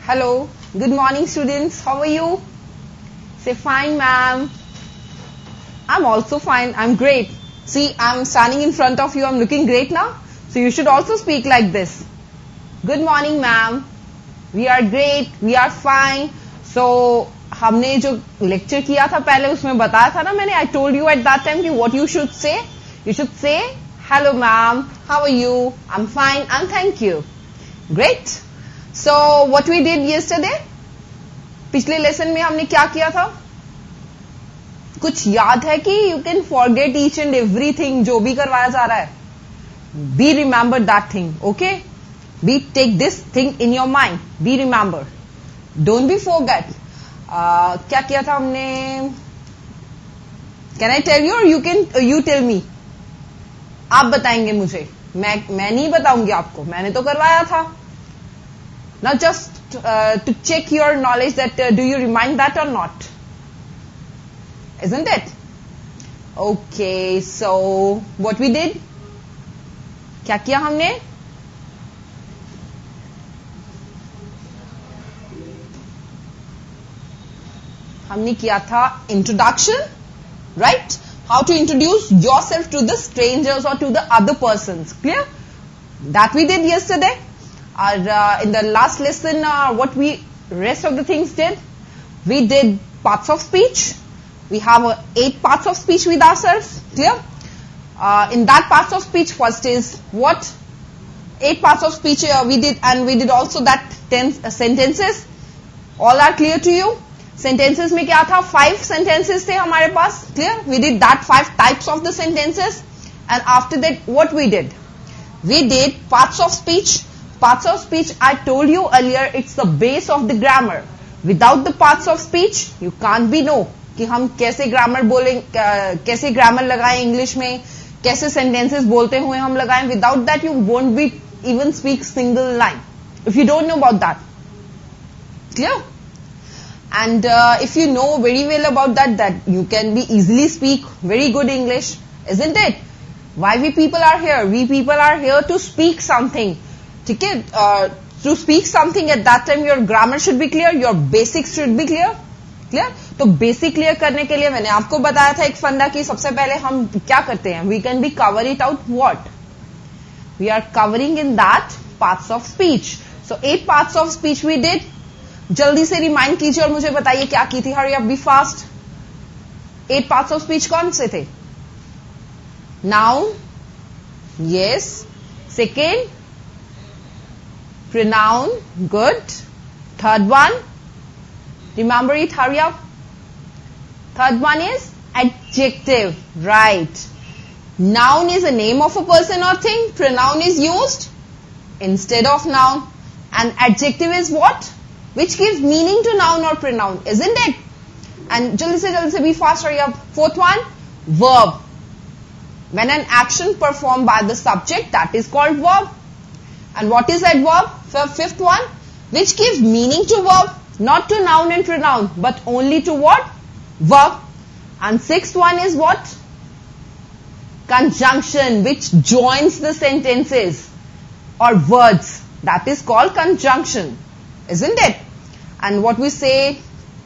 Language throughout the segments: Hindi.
Hello. Good morning, students. How are you? Say fine, ma'am. I'm also fine. I'm great. See, I'm standing in front of you. I'm looking great now. So you should also speak like this. Good morning, ma'am. We are great. We are fine. So हमने जो लेक्चर किया था पहले उसमें बताया था ना मैंने I told you at that time कि what you should say. You should say, hello, ma'am. How are you? I'm fine. And thank you. Great. So what we did yesterday? पिछले लेसन में हमने क्या किया था? कुछ याद है कि you can forget each and everything जो भी करवाया जा रहा है. Be remember that thing, okay? Be take this thing in your mind. Be remember. Don't be forget. क्या किया था हमने? Can I tell you or you tell me? आप बताएंगे मुझे. मैं नहीं बताऊंगी आपको. मैंने तो करवाया था. Now just to check your knowledge that do you remind that or not? Isn't it? Okay, so what we did? क्या किया हमने? हमने किया था introduction, right? How to introduce yourself to the strangers or to the other persons. Clear? That we did yesterday. In the last lesson, what we rest of the things did? We did parts of speech. We have 8 parts of speech with ourselves. Clear? In that parts of speech, first is what? 8 parts of speech we did, and we did also that 10 sentences. All are clear to you? Sentences में क्या था? 5 sentences थे हमारे पास. Clear? We did that 5 types of the sentences. And after that, what we did? We did parts of speech. Parts of speech, I told you earlier, it's the base of the grammar. Without the parts of speech, you can't be know कि हम कैसे ग्रामर बोलें, कैसे ग्रामर लगाएं इंग्लिश में, कैसे सेंटेंसेस बोलते हुए हम लगाएं. Without that, you won't be even speak single line. If you don't know about that. Clear? And if you know very well about that you can be easily speak very good English, isn't it? Why we people are here? We people are here to speak something. ठीक है? To speak something at that time your grammar should be clear, your basics should be clear. Clear? तो बेसिक क्लियर करने के लिए मैंने आपको बताया था एक फंडा कि सबसे पहले हम क्या करते हैं? We can be cover it out what? We are covering in that parts of speech. So 8 parts of speech we did. जल्दी से रिमाइंड कीजिए और मुझे बताइए क्या की थी. Hurry up be fast. 8 parts of speech कौन से थे? Noun, yes. Second, pronoun, good. Third one, remember it, hurry up. Third one is adjective, right. Noun is a name of a person or thing. Pronoun is used instead of noun. And adjective is what? Which gives meaning to noun or pronoun, isn't it? And jaldi se be fast, hurry up. Fourth one, verb. When an action performed by the subject, that is called verb. And what is that verb? Fifth one, which gives meaning to verb, not to noun and pronoun, but only to what? Verb. And sixth one is what? Conjunction, which joins the sentences or words. That is called conjunction, isn't it? And what we say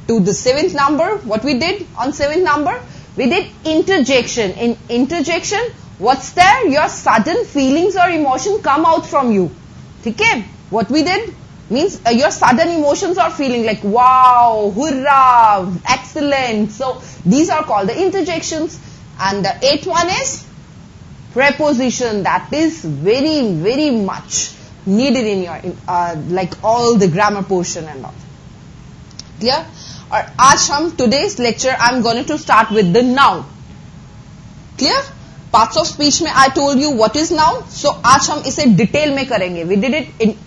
to the 7th number, what we did on 7th number? We did interjection. In interjection, what's there? Your sudden feelings or emotion come out from you. Okay? What we did means your sudden emotions or feeling like wow, hurrah, excellent. So these are called the interjections. And the 8th one is preposition. That is very, very much needed in your like all the grammar portion and all. Clear? और आज हम today's lecture I'm going to start with the noun. Clear? Parts of speech में I told you what is noun. So आज हम इसे detail में करेंगे. We did it in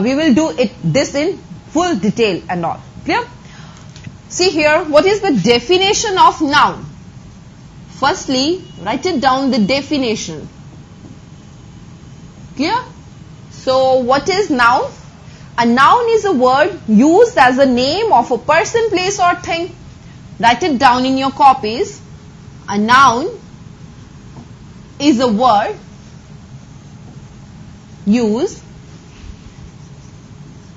we will do it this in full detail and all. Clear? See here, what is the definition of noun? Firstly, write it down the definition. Clear? So what is noun? A noun is a word used as a name of a person, place or thing. Write it down in your copies. A noun is a word used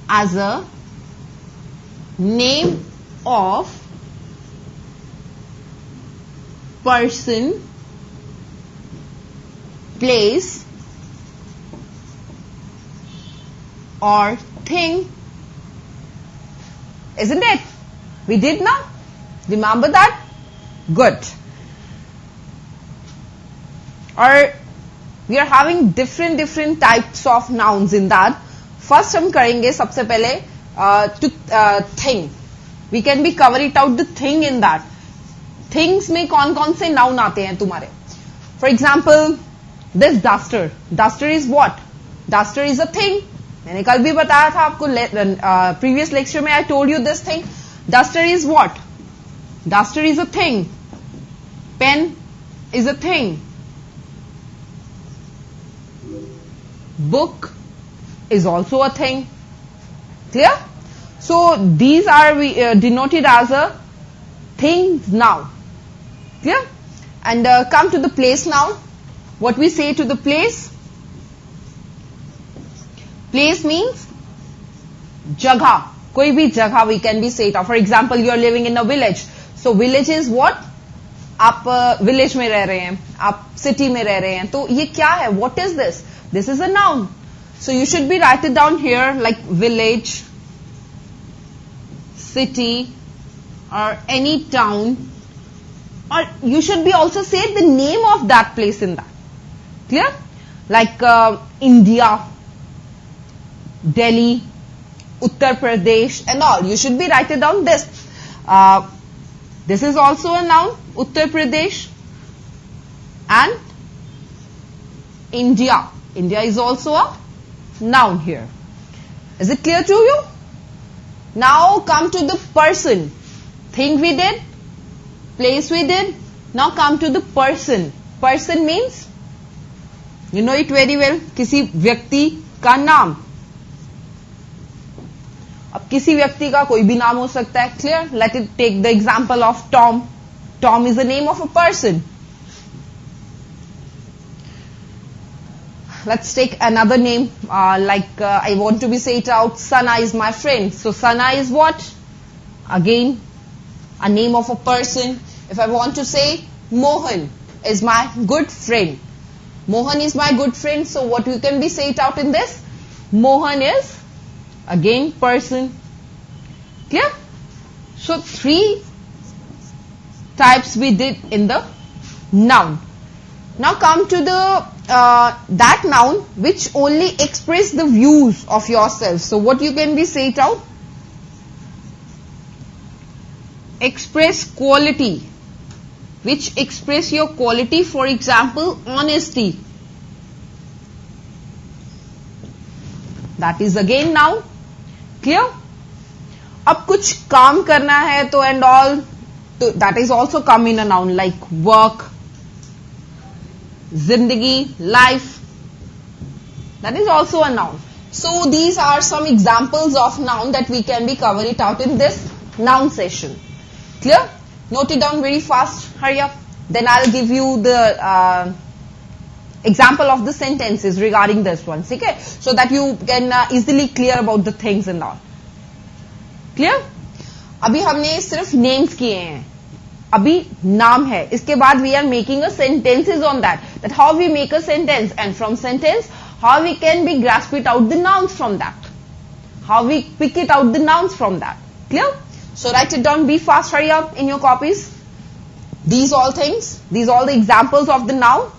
as a name of person, place or thing. Isn't it? We did now? Remember that? Good. Or we are having different types of nouns in that. First हम करेंगे सबसे पहले to thing. We can be cover it out the thing in that. Things में कौन कौन से noun आते हैं तुम्हारे? For example, this duster. Duster is what? Duster is a thing. मैंने कल भी बताया था आपको previous lecture में I told you this thing. Duster is what? Duster is a thing. Pen is a thing. Book is also a thing. Clear? So these are denoted as a things now. Clear? And come to the place now. What we say to the place? Place means jagha. कोई भी जगह we can be said of. For example, you are living in a village. So village is what? आप village में रह रहे हैं, आप city में रह रहे हैं. तो ये क्या है? What is this? This is a noun. So you should be write it down here like village, city, or any town. Or you should be also say the name of that place in that. Clear? Like India, Delhi, Uttar Pradesh and all. You should be write it down this. This is also a noun, Uttar Pradesh and India. India is also a noun here. Is it clear to you? Now come to the person. Thing we did, place we did. Now come to the person. Person means, you know it very well, किसी व्यक्ति का नाम. अब किसी व्यक्ति का कोई भी नाम हो सकता है. Clear? Let it take the example of Tom. Tom is the name of a person. Let's take another name, I want to be say it out, Sana is my friend. So Sana is what? Again, a name of a person. If I want to say Mohan is my good friend. Mohan is my good friend. So what you can be say it out in this? Mohan is again person. Clear? So 3 types we did in the noun. Now come to the that noun which only express the views of yourself. So what you can be say it out? Express quality. Which express your quality. For example, honesty. That is again noun. Clear? अब कुछ काम करना है तो and all, that is also come in a noun like work, zindagi, life. That is also a noun. So these are some examples of noun that we can be cover it out in this noun session. Clear? Note it down very fast. Hurry up. Then I'll give you the example of the sentences regarding this one. Okay? So that you can easily clear about the things and all. Clear? अभी हमने सिर्फ names किए हैं. अभी नाम है. इसके बाद we are making a sentences on that. That how we make a sentence, and from sentence how we can be grasp it out the nouns from that. How we pick it out the nouns from that. Clear? So write it down. Be fast. Hurry up in your copies. These all things. These all the examples of the noun.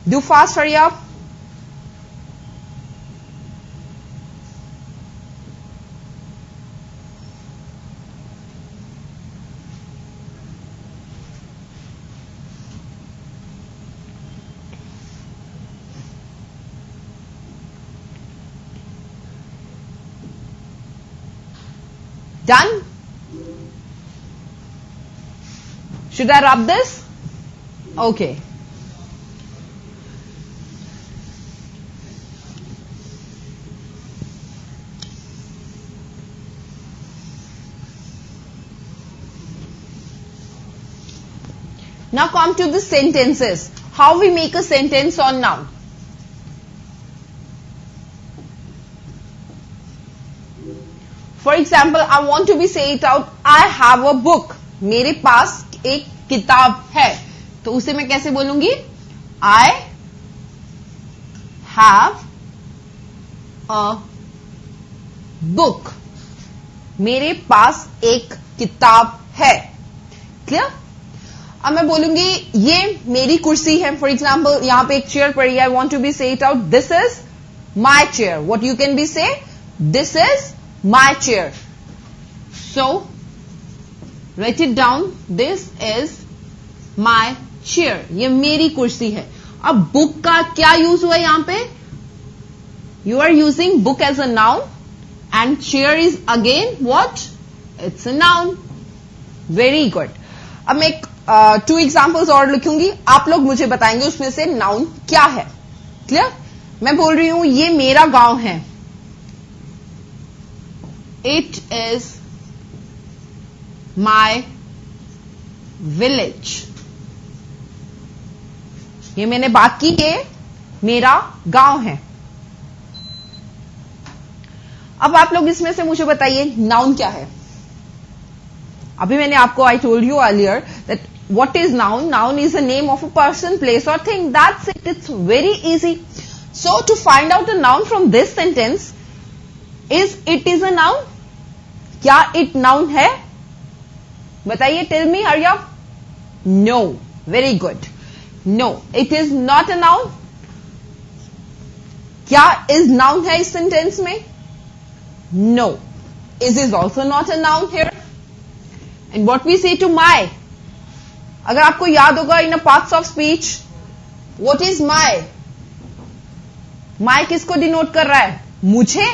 Do fast. Hurry up. Done? Should I rub this? Okay. Now come to the sentences. How we make a sentence on noun? For example I want to be say it out, I have a book, मेरे पास एक किताब है, तो उसे मैं कैसे बोलूंगी? आई हैव अ बुक, मेरे पास एक किताब है। क्लियर? अब मैं बोलूंगी ये मेरी कुर्सी है, फॉर एग्जाम्पल यहां पे एक चेयर पड़ी है, I want to be say it out, this is my chair. What you can be say, this is my chair. So write it down, this is my chair, ये मेरी कुर्सी है। अब बुक का क्या यूज हुआ यहां पे? You are using book as a noun and chair is again what? It's a noun. Very good. अब मैं 2 एग्जाम्पल्स और लिखूंगी, आप लोग मुझे बताएंगे उसमें से नाउन क्या है। क्लियर? मैं बोल रही हूं ये मेरा गांव है, इट इज माई विलेज। ये मैंने बात की, ये मेरा गांव है। अब आप लोग इसमें से मुझे बताइए नाउन क्या है। अभी मैंने आपको, I told you earlier that what is noun? Noun is a name of a person, place और thing, that's it, it's very easy. So to find out a noun from this sentence, is it is a noun? क्या इट नाउन है? बताइए, tell me, hurry up. No. Very good. No, it is not a noun. क्या इज नाउन है इस सेंटेंस में? No, is also not a noun here. And what we say to my, अगर आपको याद होगा in a parts of speech, what is my? My किसको डिनोट कर रहा है? मुझे।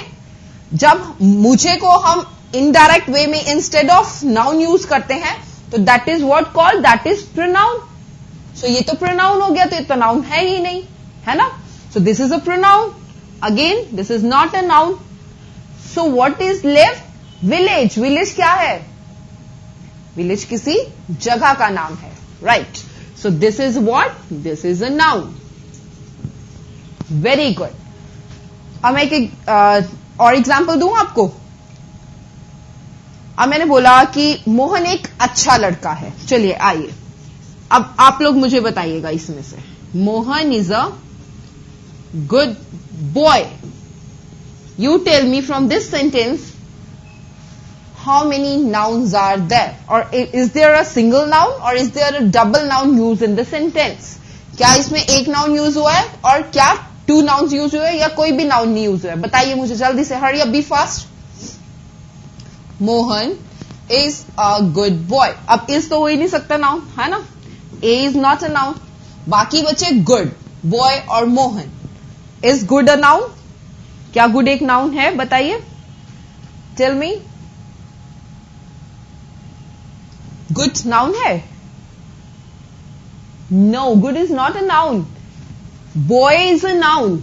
जब मुझे को हम इनडायरेक्ट वे में इंस्टेड ऑफ नाउन यूज करते हैं, तो that is what called, that is pronoun. So ये तो प्रोनाउन हो गया, तो ये तो नाउन है ही नहीं, है ना? So this is a pronoun. Again this is not a noun. So what is left? Village. Village क्या है? विलेज किसी जगह का नाम है, right? So this is what? This is a noun. Very good. अब मैं एक और एग्जाम्पल दूं आपको। अब मैंने बोला कि मोहन एक अच्छा लड़का है। चलिए आइए, अब आप लोग मुझे बताइएगा इसमें से, Mohan is a good boy. You tell me from this sentence, how many nouns are there? Or is there a single noun or is there a double noun used in the sentence? क्या इसमें एक noun use हुआ है और क्या 2 nouns use हुए या कोई भी noun नहीं use हुआ है? बताइए मुझे जल्दी से, hurry up, be fast. Mohan is a good boy. अब is तो हो ही नहीं सकता noun, है ना? A is not a noun. बाकी बचे good, boy और Mohan. Is good a noun? क्या गुड एक नाउन है? बताइए, टेल मी। गुड नाउन है? No, good is not a noun. Boy is a noun.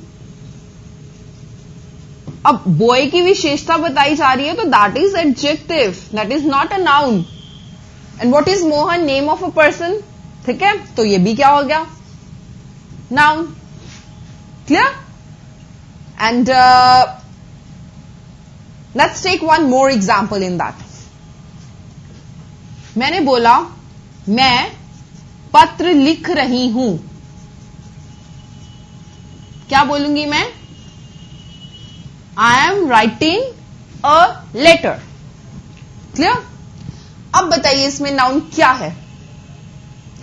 अब बॉय की विशेषता बताई जा रही है, तो that is adjective, that is not a noun. And what is Mohan? Name of a person. ठीक है, तो ये भी क्या हो गया? Noun. Clear? And let's take one more example in that. मैंने बोला मैं पत्र लिख रही हूं। क्या बोलूंगी मैं? I am writing a letter. Clear? अब बताइए इसमें नाउन क्या है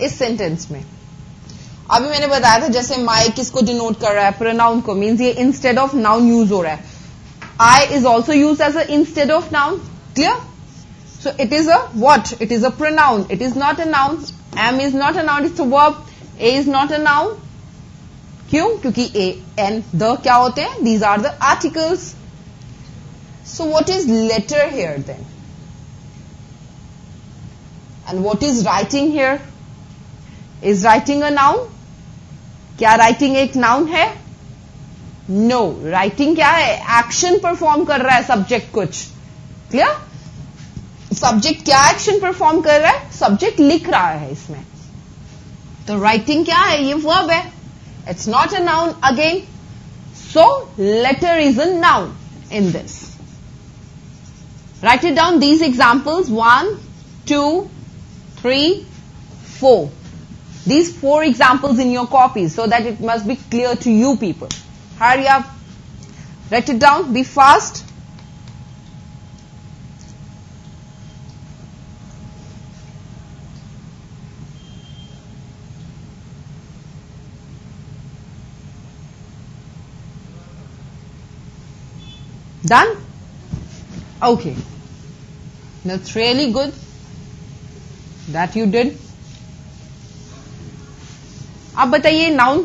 इस सेंटेंस में? अभी मैंने बताया था जैसे माई किसको डिनोट कर रहा है? प्रोनाउन को। मीन्स ये इंस्टेड ऑफ नाउन यूज हो रहा है। I is also use as a instead of noun. Clear? So it is a what? It is a pronoun, it is not a noun. Am is not a noun, it's a verb. A is not a noun. क्यों? क्योंकि ए एंड द क्या होते हैं? These are the articles. So what is letter here then? And what is writing here? Is writing a noun? क्या राइटिंग एक नाउन है? नो, राइटिंग क्या है? एक्शन परफॉर्म कर रहा है सब्जेक्ट कुछ। क्लियर? सब्जेक्ट क्या एक्शन परफॉर्म कर रहा है? सब्जेक्ट लिख रहा है इसमें। तो राइटिंग क्या है? ये वर्ब है। It's not a noun again. So letter is a noun in this. Write it down, these examples, 1, 2, 3, 4. These 4 examples in your copies so that it must be clear to you people. Hurry up. Write it down. Be fast. Done? Okay. That's really good that you did. अब बताइए नाउन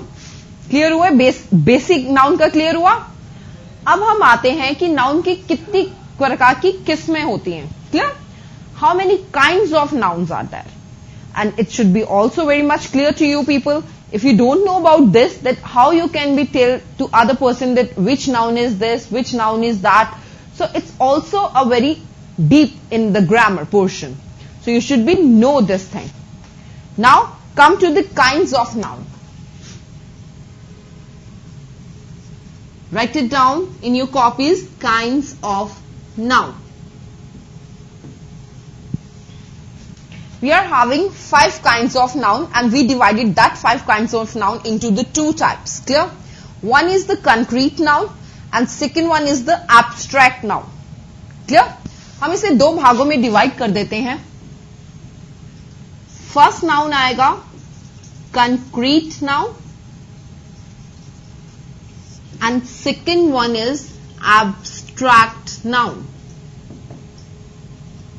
क्लियर हुआ, बेसिक नाउन का क्लियर हुआ. अब हम आते हैं कि नाउन की कितनी प्रकार की किस्में होती हैं. Clear? How many kinds of nouns are there, and it should be also very much clear to you people. If you don't know about this, that how you can be tell to other person that which noun is this, which noun is that. So it's also a very deep in the grammar portion. So you should be know this thing. Now come to the kinds of noun. Write it down in your copies, kinds of noun. We are having 5 kinds of noun and we divided that 5 kinds of noun into the 2 types. Clear? One is the concrete noun and second one is the abstract noun. Clear? हम इसे 2 भागों में डिवाइड कर देते हैं. फर्स्ट नाउन आएगा concrete noun and second one is abstract noun.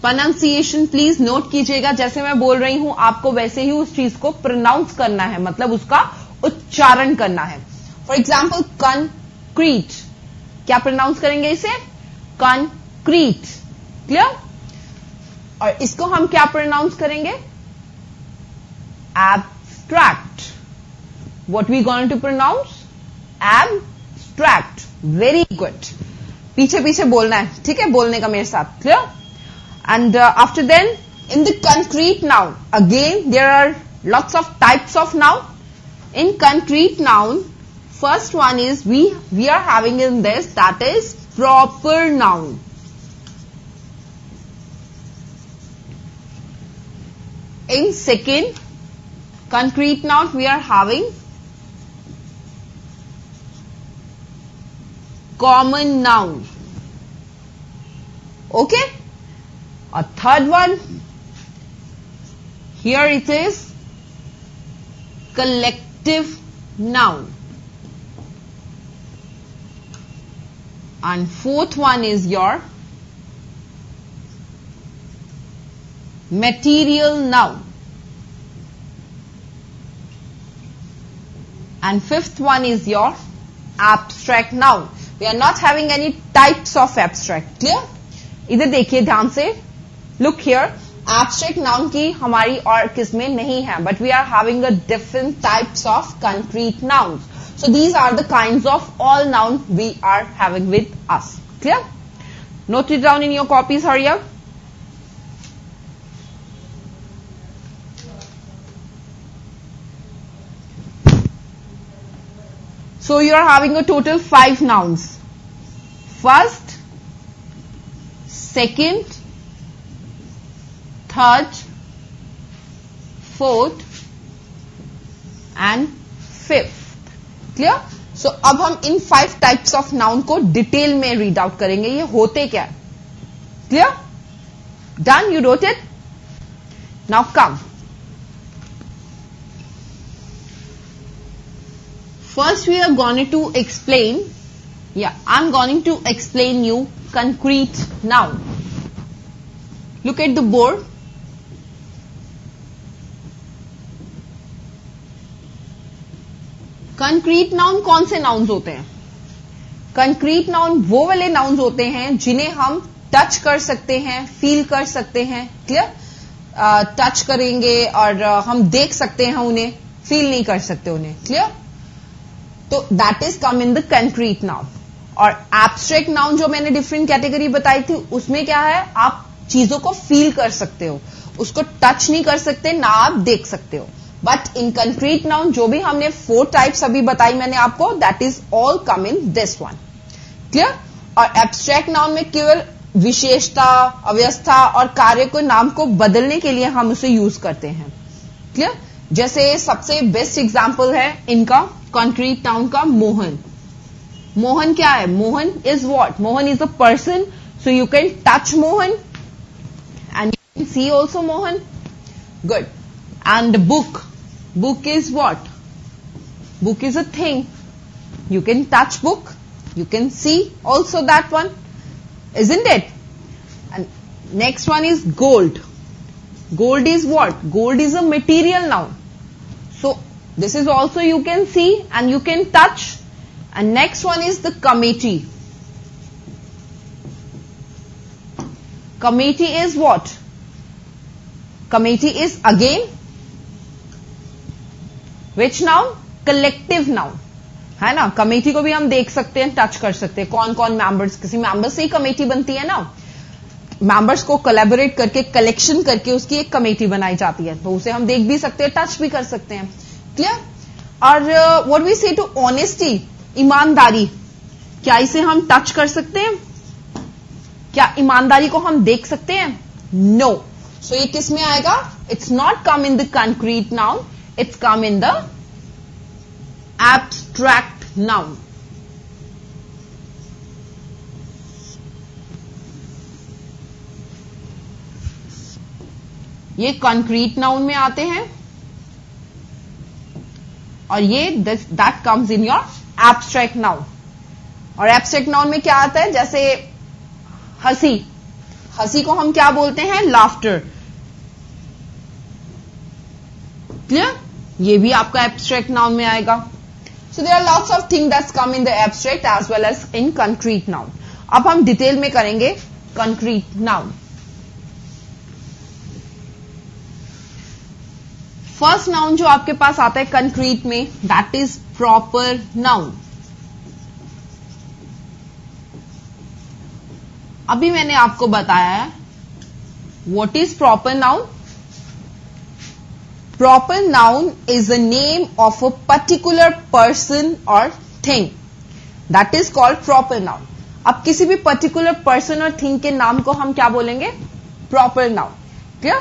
Pronunciation please note कीजिएगा, जैसे मैं बोल रही हूं आपको वैसे ही उस चीज को प्रोनाउंस करना है, मतलब उसका उच्चारण करना है. फॉर एग्जाम्पल कंक्रीट, क्या प्रोनाउंस करेंगे इसे? कंक्रीट. क्लियर? और इसको हम क्या प्रोनाउंस करेंगे? Abstract. What we going to pronounce? Abstract. Very good. पीछे पीछे बोलना है, ठीक है, बोलने का मेरे साथ. Clear? And after then, in the concrete noun, again there are lots of types of noun. In concrete noun, first one is we are having in this, that is proper noun. In second concrete noun, we are having common noun. Okay? A third one, here it is collective noun. And fourth one is your material noun. And fifth one is your abstract noun. We are not having any types of abstract. Clear? इधर देखिए ध्यान से. Look here, abstract noun की हमारी और किस्में नहीं है, but we are having a different types of concrete nouns. So these are the kinds of all noun we are having with us. Clear? Note it down in your copies, hurry up. So you are having a total 5 nouns. First, second, third, fourth and fifth. Clear? So अब हम इन 5 types of noun को डिटेल में रीड आउट करेंगे, ये होते क्या. Clear? Done? You wrote it? Now come. First we are going to explain, I'm going to explain you concrete noun. Look at the board. Concrete noun कौन से नाउन्स होते हैं? कंक्रीट नाउन वो वाले नाउन्स होते हैं जिन्हें हम टच कर सकते हैं, फील कर सकते हैं. क्लियर? टच करेंगे और हम देख सकते हैं उन्हें, फील नहीं कर सकते उन्हें. क्लियर? तो that is come in the concrete noun. और एब्स्ट्रैक्ट नाउन जो मैंने डिफरेंट कैटेगरी बताई थी, उसमें क्या है, आप चीजों को फील कर सकते हो, उसको टच नहीं कर सकते, ना आप देख सकते हो. बट इन कंक्रीट नाउन जो भी हमने 4 टाइप्स अभी बताई मैंने आपको, that is all come in this one. Clear? और एब्स्ट्रैक्ट नाउन में केवल विशेषता, अवस्था और कार्य को नाम को बदलने के लिए हम उसे यूज करते हैं। क्लियर? जैसे सबसे बेस्ट एग्जांपल है इनका कॉन्क्रीट नाउन का मोहन। मोहन क्या है? Mohan is what? Mohan is a person, so you can touch Mohan and you can see also Mohan. Good. And book, book is what? Book is a thing. You can touch book. You can see also that one. Isn't it? And next one is gold. Gold is what? Gold is a material noun. So this is also you can see and you can touch. And next one is the committee. Committee is what? Committee is again which noun? Collective noun है ना। कमेटी को भी हम देख सकते हैं, टच कर सकते हैं। कौन कौन मेंबर्स, किसी मेंबर्स से ही कमेटी बनती है ना। मेंबर्स को कोलैबोरेट करके, कलेक्शन करके उसकी एक कमेटी बनाई जाती है, तो उसे हम देख भी सकते हैं, टच भी कर सकते हैं। क्लियर? और व्हाट वी से टू ऑनेस्टी, ईमानदारी, क्या इसे हम टच कर सकते हैं? क्या ईमानदारी को हम देख सकते हैं? नो। सो ये किस में आएगा? It's not come in the concrete noun, it's come in the abstract noun. ये concrete noun में आते हैं और ये that comes in your abstract noun. और abstract noun में क्या आता है? जैसे हंसी, हंसी को हम क्या बोलते हैं? laughter. क्लियर? ये भी आपका abstract noun में आएगा। So there are lots of things that come in the abstract as well as in concrete noun. अब हम डिटेल में करेंगे concrete noun. फर्स्ट नाउन जो आपके पास आता है concrete में, that is proper noun. अभी मैंने आपको बताया है what is proper noun. Proper noun is the name of a particular person or thing. That is called proper noun. अब किसी भी particular person और thing के नाम को हम क्या बोलेंगे? Proper noun. Clear?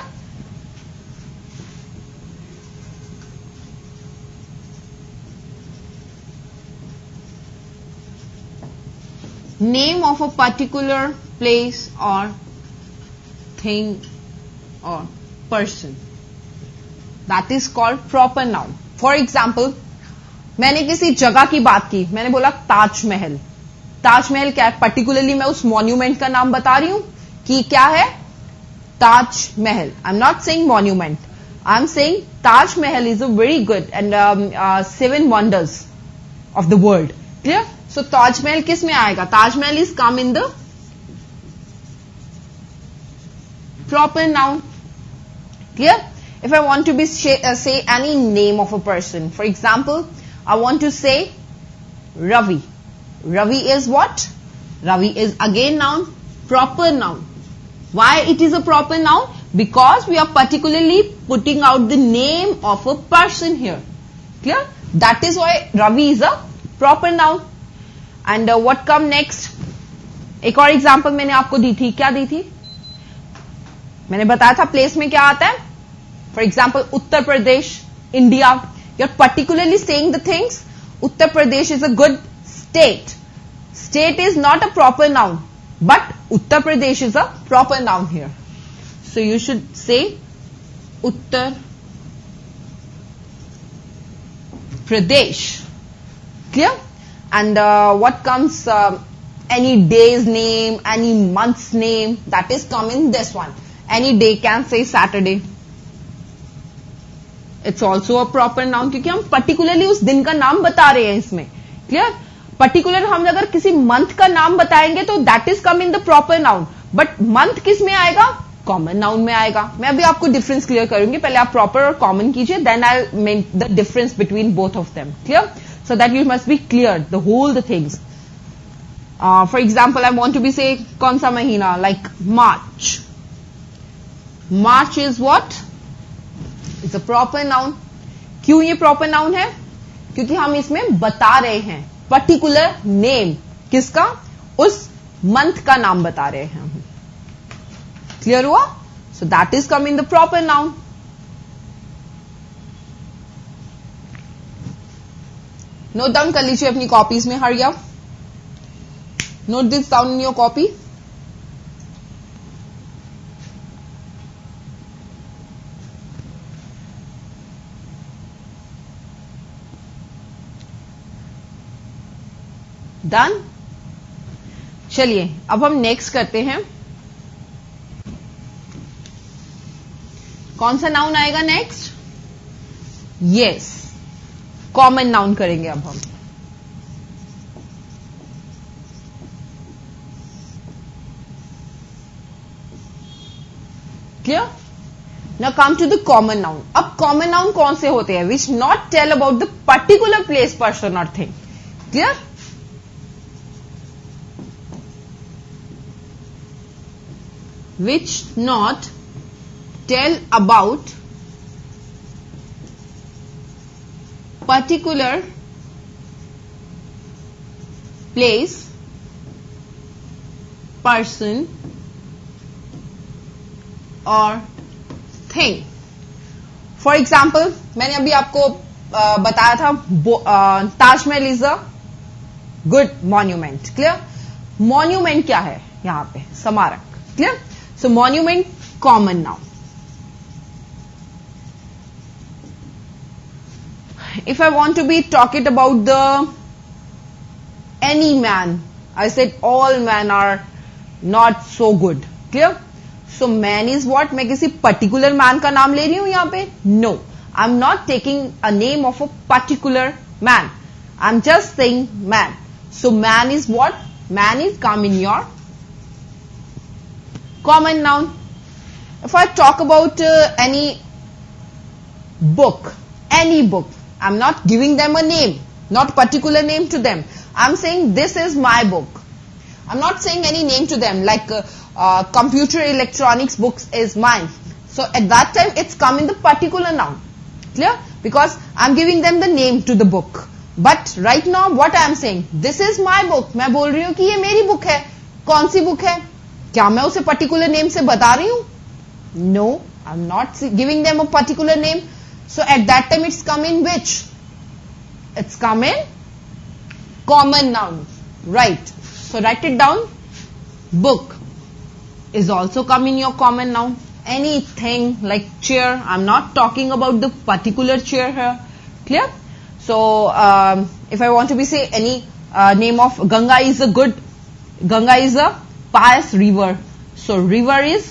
Name of a particular place or thing or person. That is called proper noun. For example, मैंने किसी जगह की बात की, मैंने बोला ताजमहल। ताजमहल क्या है? पर्टिकुलरली मैं उस मॉन्यूमेंट का नाम बता रही हूं कि क्या है? Taj Mahal. I am not saying monument, I am saying Taj Mahal is a very good and 7 wonders of the world. Clear? So Taj Mahal किस में आएगा? Taj Mahal is come in the proper noun. Clear? If I want to be say any name of a person, for example, I want to say Ravi. Ravi is what? Ravi is again noun, proper noun. Why it is a proper noun? Because we are particularly putting out the name of a person here. Clear? That is why Ravi is a proper noun. And what come next? एक और एग्जाम्पल मैंने आपको दी थी। क्या दी थी? मैंने बताया था प्लेस में क्या आता है। For example Uttar Pradesh, India. You are particularly saying the things. Uttar Pradesh is a good state. State is not a proper noun, but Uttar Pradesh is a proper noun here. So you should say Uttar Pradesh. Clear? And what comes, any day's name, any month's name, that is come in this one. Any day can say Saturday. It's also a proper noun क्योंकि हम particularly उस दिन का नाम बता रहे हैं इसमें. Clear? Particular हम अगर किसी month का नाम बताएंगे तो that is come in the proper noun. But month किस में आएगा? Common noun में आएगा. मैं अभी आपको difference clear करूंगी. पहले आप proper और common कीजिए, then I'll make the difference between both of them. Clear? So that you must be clear the whole the things. For example, I want to be say कौन सा महीना, like March. March is what? It's a proper noun. क्यों ये proper noun है? क्योंकि हम इसमें बता रहे हैं particular name. किसका? उस month का नाम बता रहे हैं हम. क्लियर हुआ? सो that is come in the proper noun. Note down कर लीजिए अपनी कॉपीज में. Hurry up, note this down in your copy. Done. चलिए अब हम नेक्स्ट करते हैं. कौन सा नाउन आएगा नेक्स्ट? यस, कॉमन नाउन करेंगे अब हम. Clear? Now come to the common noun. अब कॉमन नाउन कौन से होते हैं? Which not tell about the particular place, person और thing. Clear? Which not tell about particular place, person or thing. For example, मैंने अभी आपको बताया था Taj Mahal is a good monument. Clear? Monument क्या है यहां पे? स्मारक. Clear? So monument, common noun. If I want to be talking about the any man, I said all men are not so good. Clear? So man is what? मैं किसी particular man का नाम ले रही हूं यहां पे? No, I'm not taking a name of a particular man. I'm just saying man. So man is what? Man is come in your common noun. If I talk about any book, I'm not giving them a name, not particular name to them. I'm saying this is my book. I'm not saying any name to them like computer electronics books is mine. So at that time it's come in the particular noun. Clear? Because I'm giving them the name to the book. But right now what I am saying, this is my book. मैं बोल रही हूं कि ये मेरी बुक है. कौन सी बुक है? क्या मैं उसे पर्टिकुलर नेम से बता रही हूं? No, I am not giving them a particular name. So at that time it's come in which? It's come in common noun. Right? So write it down. Book is also come in your common noun. Anything like chair, I'm not talking about the particular chair here. Clear? So if I want to be say any name of Ganga is a pious river. So river is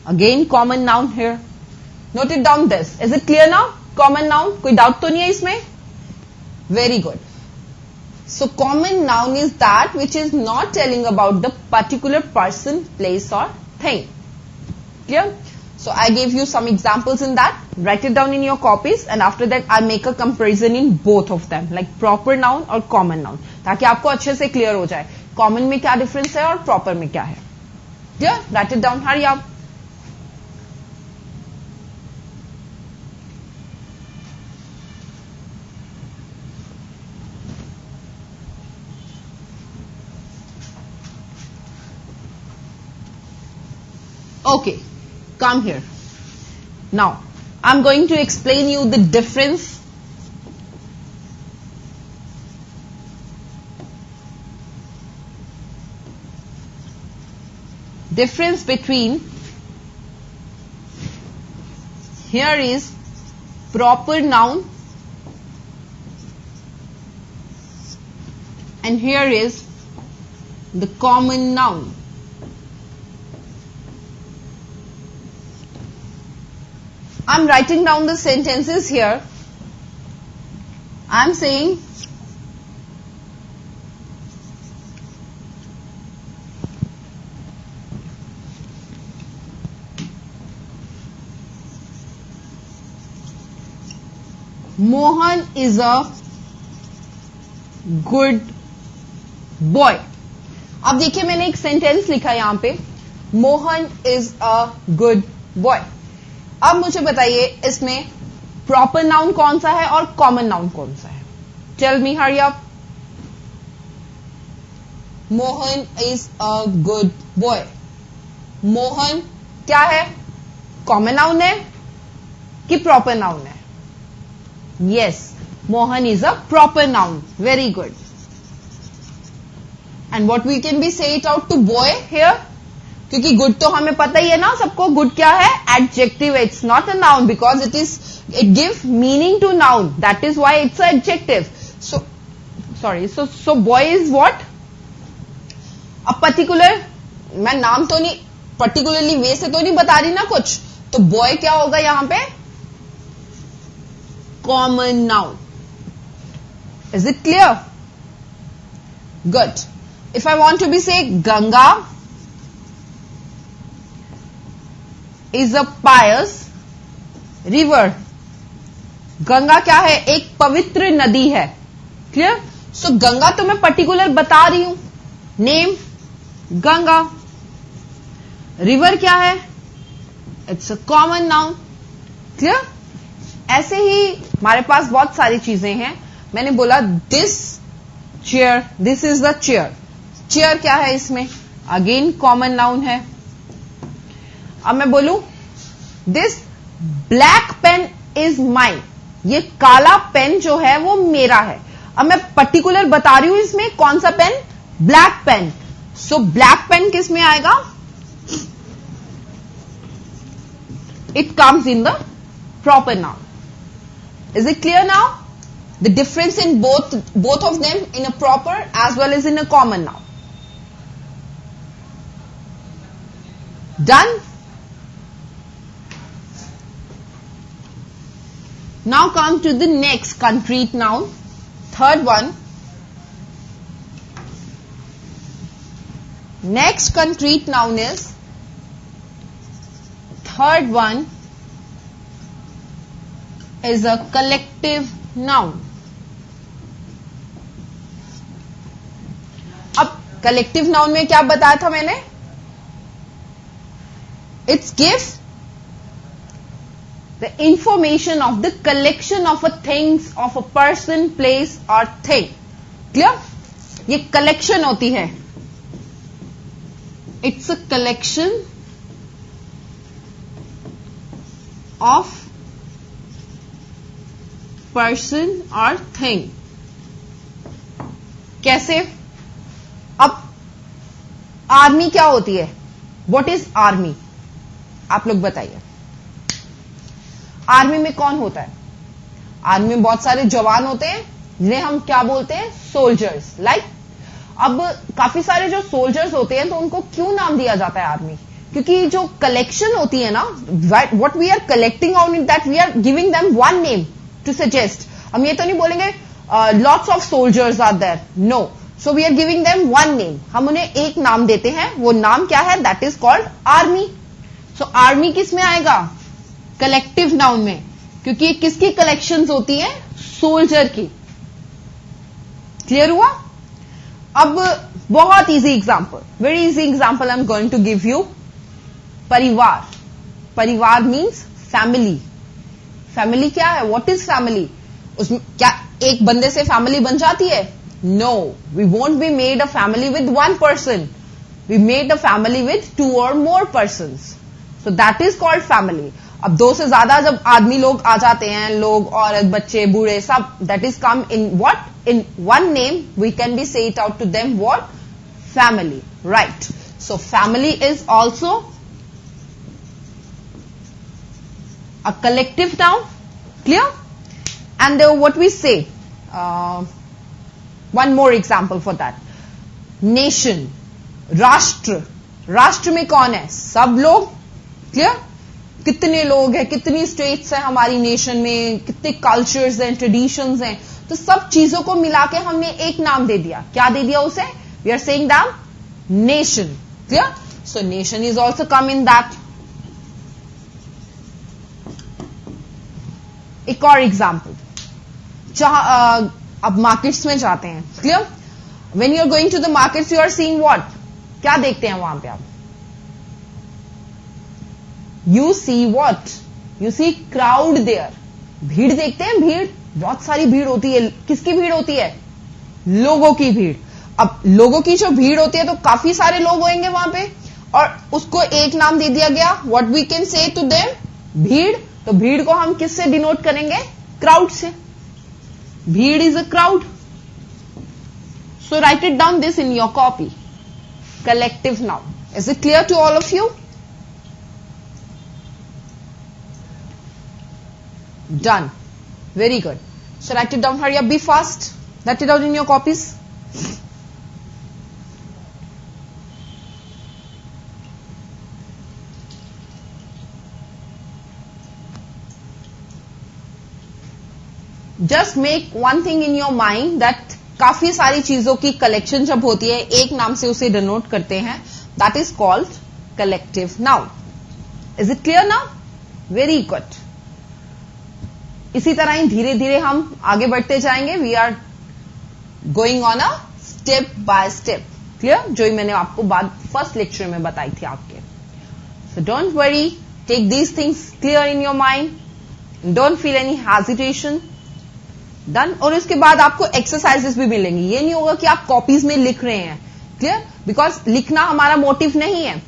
again common noun here. Note it down this. Is it clear now? Common noun. कोई doubt तो नहीं है इसमें? Very good. So common noun is that which is not telling about the particular person, place or thing. Clear? So I gave you some examples in that. Write it down in your copies and after that I make a comparison in both of them like proper noun और common noun ताकि आपको अच्छे से clear हो जाए. Common में क्या difference है और proper में क्या है. Clear? Write it down. Hurry up. Okay, come here. Now, I'm going to explain you the difference between here is proper noun and here is the common noun. I'm writing down the sentences here. I'm saying Mohan is a good boy. अब देखिए मैंने एक सेंटेंस लिखा यहां पे, Mohan is a good boy. अब मुझे बताइए इसमें प्रॉपर नाउन कौन सा है और कॉमन नाउन कौन सा है. Tell me, hurry up. Mohan is a good boy. Mohan क्या है? कॉमन नाउन है कि प्रॉपर नाउन है? Yes, Mohan is a proper noun. Very good. And what we can be say it out to boy here, क्योंकि गुड तो हमें पता ही है ना सबको, गुड क्या है? Adjective. It's not a noun because it give meaning to noun, that is why it's a adjective. So boy is what? अब पर्टिकुलर, मैं नाम तो नहीं पर्टिकुलरली वे से तो नहीं बता रही ना कुछ, तो बॉय क्या होगा यहां पे? Common noun. Is it clear? Good. If I want to be say Ganga is a pious river. Ganga क्या है? एक पवित्र नदी है. क्लियर? सो गंगा तो मैं पर्टिकुलर बता रही हूं, नेम गंगा. रिवर क्या है? It's a common noun. Clear? ऐसे ही हमारे पास बहुत सारी चीजें हैं. मैंने बोला this chair, this is the chair. Chair क्या है इसमें? अगेन कॉमन नाउन है. अब मैं बोलूं this black pen is mine. ये काला पेन जो है वो मेरा है. अब मैं पर्टिकुलर बता रही हूं इसमें कौन सा pen? Black pen. So black pen किस में आएगा? It comes in the proper noun. Is it clear now? The difference in both of them in a proper as well as in a common noun. Done? Now come to the next concrete noun. Third one. Next concrete noun is, third one is a collective noun. अब collective noun में क्या बताया था मैंने? It's give the information of the collection of a things, of a person, place or thing. Clear? ये collection होती है. It's a collection of person or thing. कैसे? अब आर्मी क्या होती है? What is army? आप लोग बताइए. आर्मी में कौन होता है? आर्मी में बहुत सारे जवान होते हैं जिन्हें हम क्या बोलते हैं? सोल्जर्स. लाइक अब काफी सारे जो सोल्जर्स होते हैं तो उनको क्यों नाम दिया जाता है आर्मी? क्योंकि जो कलेक्शन होती है ना, what we are collecting on it, that we are giving them one name to suggest. हम ये तो नहीं बोलेंगे lots of soldiers are there. No. So we are giving them one name. हम उन्हें एक नाम देते हैं. वो नाम क्या है? That is called army. So army किस में आएगा? कलेक्टिव नाउन में. क्योंकि ये किसकी कलेक्शंस होती हैं? सोल्जर की. क्लियर हुआ? अब बहुत easy example, very easy example I am going to give you. परिवार. परिवार मीन्स फैमिली. फैमिली क्या है? What is family? उसमें क्या एक बंदे से फैमिली बन जाती है? No, we won't be made a family with one person. We made a family with two और more person. So that is called family. अब दो से ज्यादा जब आदमी लोग आ जाते हैं, लोग, औरत, बच्चे, बूढ़े, सब, that is come in what? In one name, we can be say it out to them what? Family. Right. So family is also a collective noun. Clear? And what we say? One more example for that. Nation. राष्ट्र. राष्ट्र में कौन है? सब लोग. Clear? कितने लोग हैं, कितनी स्टेट्स हैं हमारी नेशन में, कितने कल्चर्स हैं, ट्रेडिशंस हैं, तो सब चीजों को मिला के हमने एक नाम दे दिया. क्या दे दिया उसे? We are saying that nation. Clear? So nation is also come in that. एक और एग्जाम्पल. अब मार्केट्स में जाते हैं. Clear? When you are going to the markets, you are seeing what? क्या देखते हैं वहां पे आप? You see what? You see crowd there. भीड़ देखते हैं. भीड़, बहुत सारी भीड़ होती है. किसकी भीड़ होती है? लोगों की भीड़. अब लोगों की जो भीड़ होती है तो काफी सारे लोग होंगे वहां पे. और उसको एक नाम दे दिया गया, what we can say to them, भीड़। तो भीड़ को हम किससे डिनोट करेंगे, क्राउड से। भीड़ is a crowd. So write it down this in your copy, collective noun. Is it clear to all of you? Done. Very good. So write it down. Hurry up. Be fast. Write it out in your copies. Just make one thing in your mind that काफी सारी चीजों की कलेक्शन जब होती है, एक नाम से उसे डिनोट करते हैं, that is called collective noun. Is it clear now? Very good. इसी तरह ही धीरे धीरे हम आगे बढ़ते जाएंगे. We are going on a step by step. Clear? जो ही मैंने आपको बाद फर्स्ट लेक्चर में बताई थी आपके. So don't worry, take these things clear in your mind, don't feel any hesitation. Done. और इसके बाद आपको एक्सरसाइजेस भी मिलेंगी. ये नहीं होगा कि आप कॉपीज में लिख रहे हैं. क्लियर? बिकॉज लिखना हमारा मोटिव नहीं है.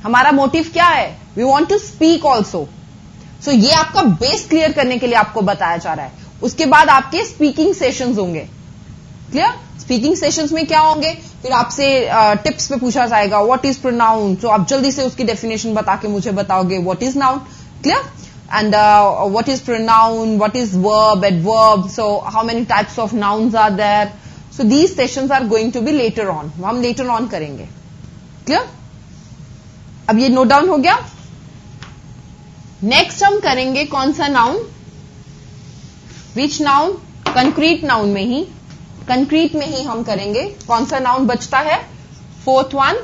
हमारा मोटिव क्या है? We want to speak also. So ये आपका बेस क्लियर करने के लिए आपको बताया जा रहा है. उसके बाद आपके स्पीकिंग सेशंस होंगे. क्लियर? स्पीकिंग सेशंस में क्या होंगे? फिर आपसे टिप्स पे पूछा जाएगा व्हाट इज प्रोनाउन. सो आप जल्दी से उसकी डेफिनेशन बता के मुझे बताओगे what is noun. Clear? And what is pronoun, what is verb, adverb, so how many types of nouns are there. So these sessions are going to be later on. हम लेटर ऑन करेंगे. क्लियर? अब ये नोट डाउन हो गया. नेक्स्ट हम करेंगे कौन सा नाउन? विच नाउन? कंक्रीट नाउन में ही. कंक्रीट में ही हम करेंगे. कौन सा नाउन बचता है? Fourth one,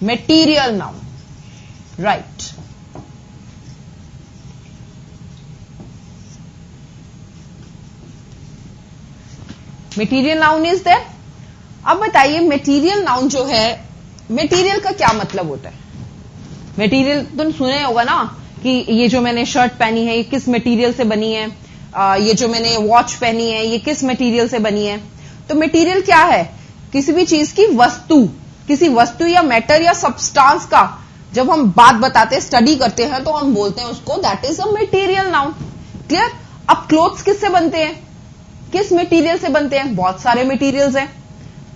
material noun. Right. Material noun is there. अब बताइए मेटीरियल नाउन जो है, मेटीरियल का क्या मतलब होता है? मटेरियल तो सुने होगा ना कि ये जो मैंने शर्ट पहनी है ये किस मटेरियल से बनी है, ये जो मैंने वॉच पहनी है ये किस मटेरियल से बनी है. तो मटेरियल क्या है? किसी भी चीज की वस्तु, किसी वस्तु या मैटर या सब्सटेंस का जब हम बात बताते हैं, स्टडी करते हैं, तो हम बोलते हैं उसको that is a material noun. Clear? अब क्लोथ्स किससे बनते हैं? किस मटेरियल से बनते हैं? बहुत सारे मटेरियल्स हैं.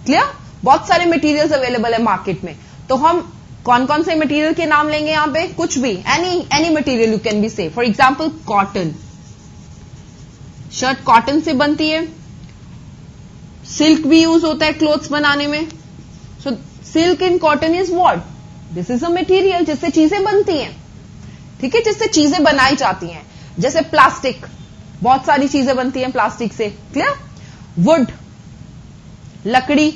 क्लियर? बहुत सारे मटेरियल्स अवेलेबल है मार्केट में. तो हम कौन कौन से मटेरियल के नाम लेंगे यहां पे? कुछ भी, any material you can be say. For example cotton. Shirt cotton से बनती है. सिल्क भी यूज होता है क्लोथ्स बनाने में. सो silk in cotton is what? This is a material जिससे चीजें बनती हैं. ठीक है? जिससे चीजें बनाई जाती हैं. जैसे प्लास्टिक, बहुत सारी चीजें बनती हैं प्लास्टिक से. क्लियर? वुड, लकड़ी,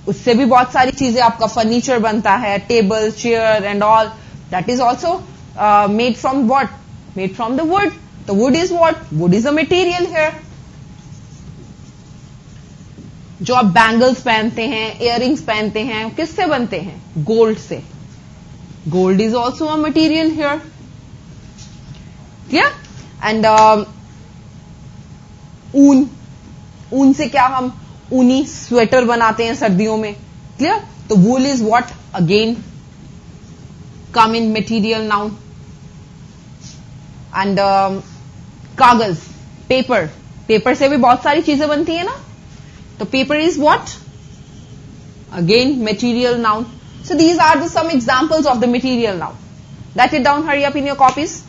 उससे भी बहुत सारी चीजें, आपका फर्नीचर बनता है, table, chair and all. That is also made from what? Made from the wood. तो wood is what? Wood is a material here. जो आप बैंगल्स पहनते हैं, इयररिंग्स पहनते हैं, किससे बनते हैं? गोल्ड से. Gold is also a material here. Clear? And ऊन से क्या हम ऊनी स्वेटर बनाते हैं सर्दियों में. क्लियर? तो wool is what? Again come in material noun. And कागज, पेपर, पेपर से भी बहुत सारी चीजें बनती है ना. तो paper is what? Again material noun. So these are the some examples of the material noun. Write it down, hurry up in your copies.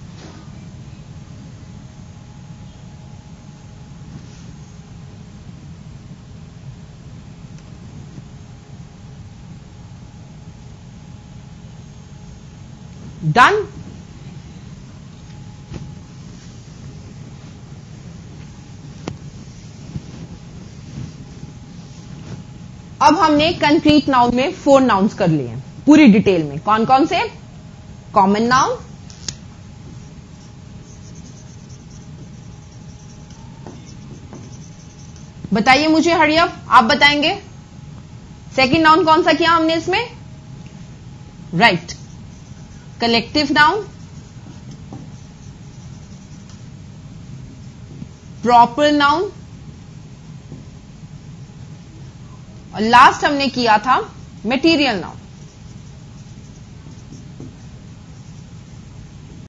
Done? अब हमने कंक्रीट नाउन में 4 नाउन्स कर लिए हैं पूरी डिटेल में. कौन कौन से? कॉमन नाउन, बताइए मुझे, हरी अप, आप बताएंगे. सेकंड नाउन कौन सा किया हमने इसमें? Right, collective noun, proper noun, और लास्ट हमने किया था मटेरियल नाउन.